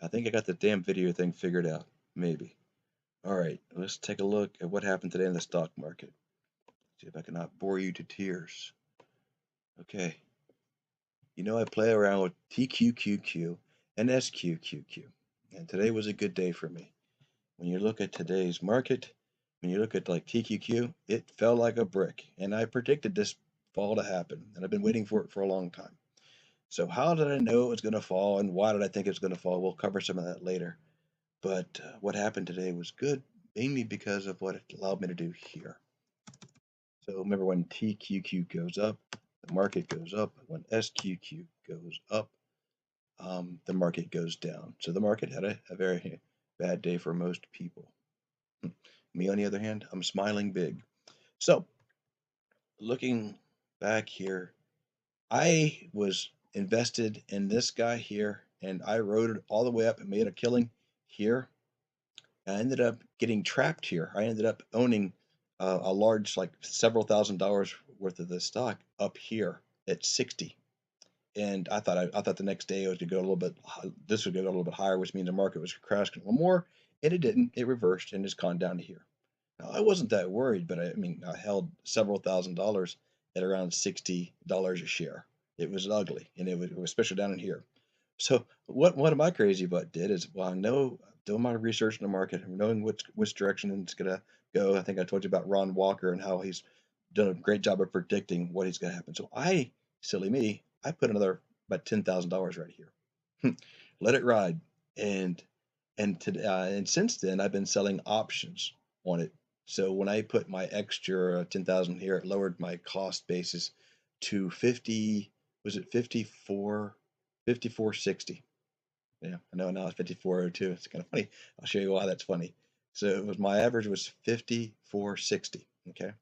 I think I got the damn video thing figured out. Maybe. All right, let's take a look at what happened today in the stock market. See if I cannot bore you to tears. Okay. I play around with TQQQ and SQQQ. And today was a good day for me. When you look at today's market, when you look at like TQQ, it fell like a brick. And I predicted this fall to happen. And I've been waiting for it for a long time. So how did I know it was going to fall and why did I think it was going to fall? We'll cover some of that later. But what happened today was good, mainly because of what it allowed me to do here. So remember when TQQ goes up, the market goes up. When SQQ goes up, the market goes down. So the market had a very bad day for most people. Me, on the other hand, I'm smiling big. So looking back here, I was invested in this guy here, and I rode it all the way up and made a killing here. I ended up getting trapped here. I ended up owning a large, like several $1,000s worth of this stock up here at 60. And I thought the next day it was to go a little bit. This would go a little bit higher, which means the market was crashing a little more, and it didn't. It reversed and has gone down to here. Now I wasn't that worried, but I mean I held several $1,000s at around $60 a share. It was ugly, and it was especially down in here. So what my crazy butt did is, well, I know doing my research in the market, knowing which direction it's gonna go. I think I told you about Ron Walker and how he's done a great job of predicting what is gonna happen. So silly me, I put another about $10,000 right here. Let it ride, and and since then I've been selling options on it. So when I put my extra 10,000 here, it lowered my cost basis to 50. Was it 54? 54.60. Yeah, I know now it's 54.02. It's kind of funny. I'll show you why that's funny. So it was my average was 54.60. Okay.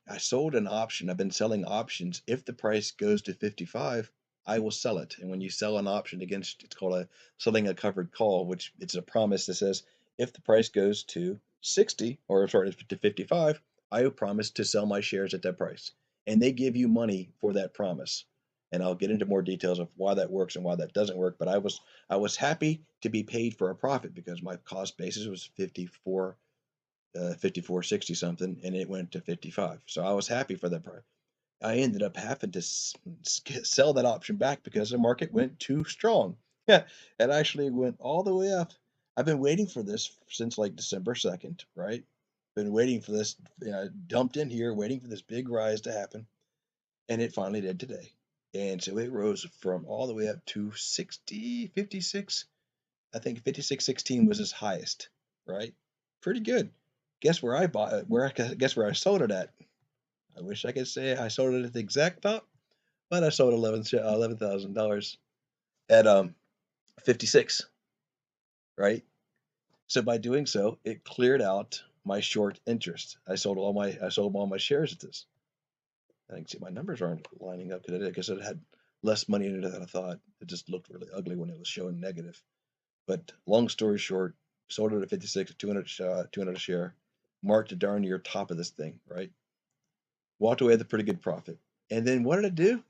I sold an option. I've been selling options. If the price goes to 55, I will sell it. And when you sell an option against, it's called selling a covered call, which it's a promise that says if the price goes to 60, or sorry, to 55, I promise to sell my shares at that price. And they give you money for that promise. And I'll get into more details of why that works and why that doesn't work. But I was happy to be paid for a profit because my cost basis was 54.60 something, and it went to 55. So I was happy for that price. I ended up having to sell that option back because the market went too strong. Yeah, it actually went all the way up. I've been waiting for this since like December 2nd, right? Been waiting for this, dumped in here, waiting for this big rise to happen, and it finally did today. And so it rose from all the way up to 60, 56. I think 56.16 was its highest, right? Pretty good. Guess where I bought it? Guess where I sold it at? I wish I could say I sold it at the exact top, but I sold $11,000 at 56, right? So by doing so, it cleared out my short interest. I sold all my shares at this. I can see my numbers aren't lining up because it had less money in it than I thought. It just looked really ugly when it was showing negative. But long story short, sold it at 56, 200 a share, marked the darn near top of this thing, right? Walked away with a pretty good profit. And then what did I do?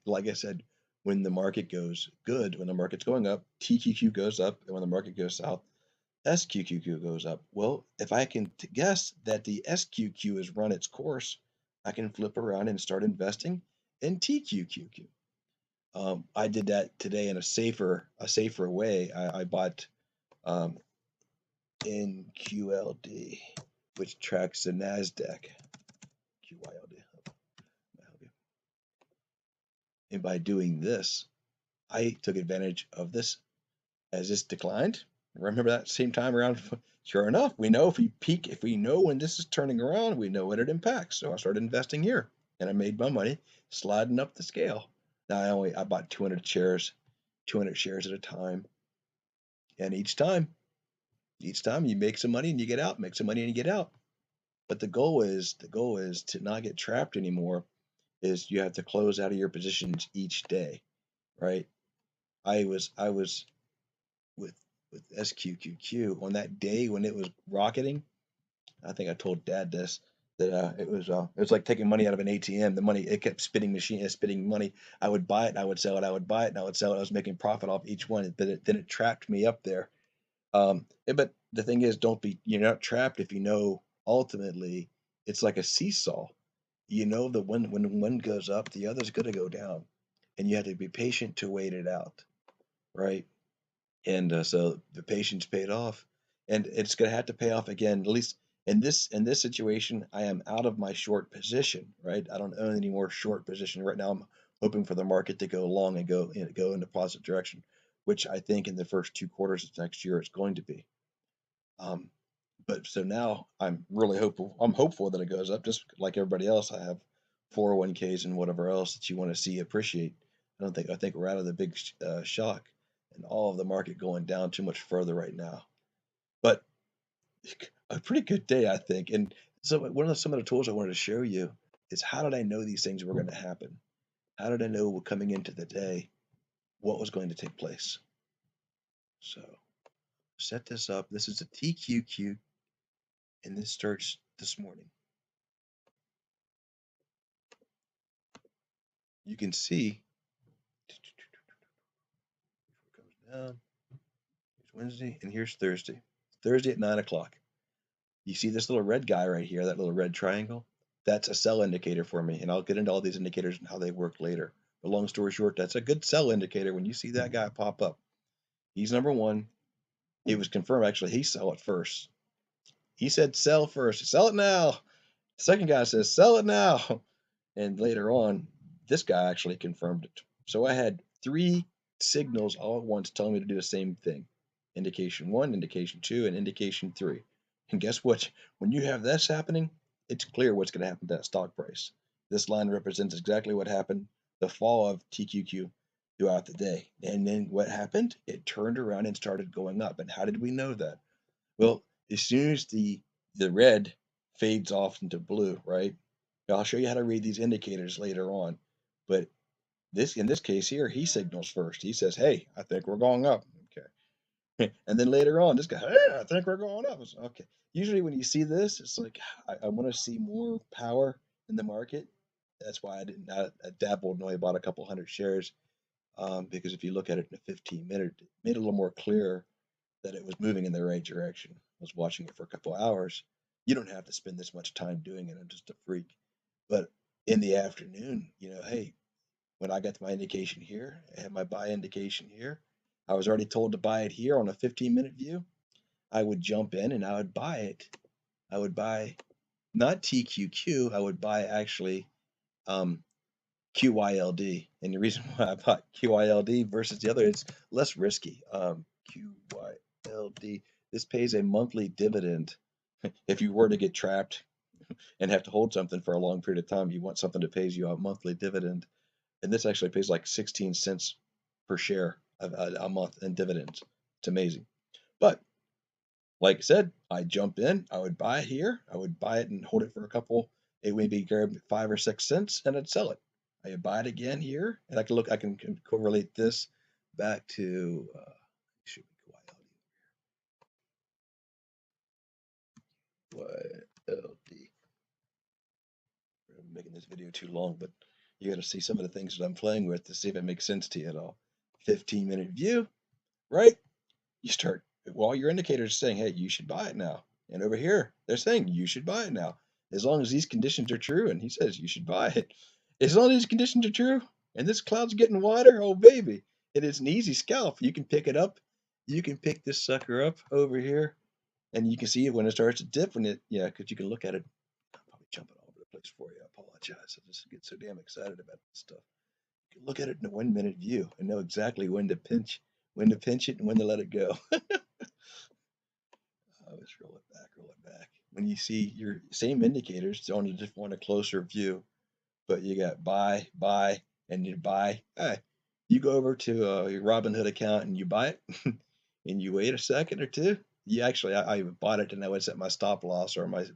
Like I said, when the market goes good, when the market's going up, TQQ goes up, and when the market goes south, SQQQ goes up. Well, if I can guess that the SQQ has run its course, I can flip around and start investing in TQQQ. I did that today in a safer way. I bought NQLD, which tracks the Nasdaq. QYLD. And by doing this, I took advantage of this as this declined. Remember that same time around? Sure enough, we know if we know when this is turning around, we know what it impacts. So I started investing here, and I made my money sliding up the scale. Now I bought 200 shares, 200 shares at a time, and each time you make some money and you get out, make some money and you get out. But the goal is to not get trapped anymore. Is you have to close out of your positions each day, right? I was with SQQQ on that day when it was rocketing. I think I told Dad this. that it was like taking money out of an ATM. The money, it kept spitting money. I would buy it, and I would sell it. I would buy it, and I would sell it. I was making profit off each one. Then it trapped me up there. But the thing is, you're not trapped if you know ultimately it's like a seesaw. You know that when one goes up, the other's going to go down, and you have to be patient to wait it out, right? And so the patience paid off, and it's going to have to pay off again. At least in this situation, I am out of my short position, right? I don't own any more short position right now. I'm hoping for the market to go long and go in the positive direction, which I think in the first 2 quarters of next year it's going to be. Um, but so now I'm really hopeful. I'm hopeful that it goes up, just like everybody else. I have 401ks and whatever else that you want to see appreciate. I think we're out of the big shock and all of the market going down too much further right now. But a pretty good day, I think. And so some of the tools I wanted to show you is, how did I know these things were going to happen? How did I know coming into the day what was going to take place? So set this up. This is a TQQ, and this starts this morning. You can see it goes down. Here's Wednesday, and here's Thursday. Thursday at 9 o'clock. You see this little red guy right here, that little red triangle? That's a sell indicator for me, and I'll get into all these indicators and how they work later. But long story short, that's a good sell indicator when you see that guy pop up. He's number one. It was confirmed, actually. He saw it first. He said sell first. Sell it now. The second guy says sell it now. And later on, this guy actually confirmed it. So I had 3 signals all at once telling me to do the same thing. Indication 1, indication 2, and indication 3. And guess what? When you have this happening, it's clear what's going to happen to that stock price. This line represents exactly what happened, the fall of TQQ throughout the day. And then what happened? It turned around and started going up. And how did we know that? Well, as soon as the red fades off into blue, right? Now, I'll show you how to read these indicators later on, but in this case here, he signals first. He says, "Hey, I think we're going up." Okay, and then later on, this guy, "Hey, I think we're going up." Okay. Usually, when you see this, it's like I want to see more power in the market. That's why I dabbled and only bought a couple hundred shares, because if you look at it in a 15-minute, it made it a little more clear that it was moving in the right direction. I was watching it for a couple hours. You don't have to spend this much time doing it. I'm just a freak. But in the afternoon, hey, when I got to my indication here, I had my buy indication here. I was already told to buy it here on a 15-minute view. I would jump in and I would buy it. I would buy not TQQ. I would buy actually um, QYLD. And the reason why I bought QYLD versus the other is less risky. QYLD, this pays a monthly dividend. If you were to get trapped and have to hold something for a long period of time, you want something that pays you a monthly dividend. And this actually pays like 16 cents per share a month in dividends. It's amazing. But like I said, I jump in, I would buy it here, I would buy it and hold it for a couple, it would maybe grab 5 or 6 cents, and I'd sell it. I would buy it again here, and I can correlate this back to, should be YLD. I'm making this video too long, but you got to see some of the things that I'm playing with to see if it makes sense to you at all. 15-minute view, right? You start, well, your indicators are saying, hey, you should buy it now. And over here, they're saying you should buy it now. As long as these conditions are true, and he says you should buy it. As long as these conditions are true, and this cloud's getting wider, oh baby, it is an easy scalp. You can pick it up. You can pick this sucker up over here, and you can see it when it starts to dip. Because you can look at it. I'm probably jumping all over the place for you. I apologize. I just get so damn excited about this stuff. You can look at it in a 1-minute view and know exactly when to pinch it, and when to let it go. Let's roll it back. When you see your same indicators, it's on a closer view, but you got buy, and you buy. Hey, you go over to your Robinhood account and you buy it, and you wait a second or two. You actually, I bought it and I would set my stop loss or my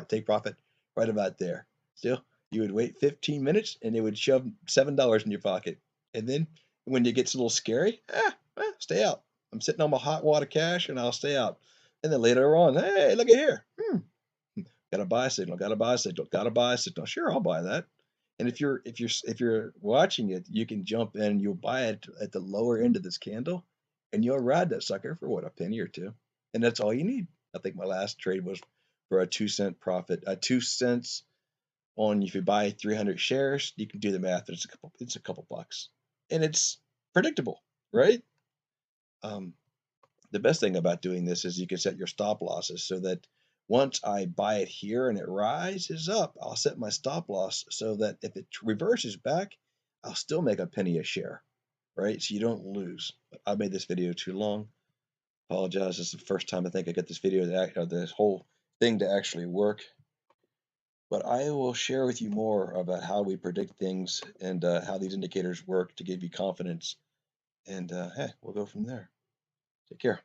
take profit right about there. Still, you would wait 15 minutes and it would shove $7 in your pocket. And then when it gets a little scary, stay out. I'm sitting on my hot water cash and I'll stay out. And then later on, hey, look at here. Got to buy a signal. Got to buy a signal. Got to buy a signal. Sure, I'll buy that. And if you're watching it, you can jump in and you'll buy it at the lower end of this candle, and you'll ride that sucker for what, a penny or two, and that's all you need. I think my last trade was for a 2 cent profit, 2 cents on, if you buy 300 shares, you can do the math. It's a couple bucks, and it's predictable, right? Um, the best thing about doing this is you can set your stop losses so that once I buy it here and it rises up, I'll set my stop loss so that if it reverses back, I'll still make a penny a share, right? So you don't lose. But I made this video too long. Apologize. This is the first time I think I got this video this whole thing to actually work. But I will share with you more about how we predict things and how these indicators work to give you confidence. And hey, we'll go from there. Take care.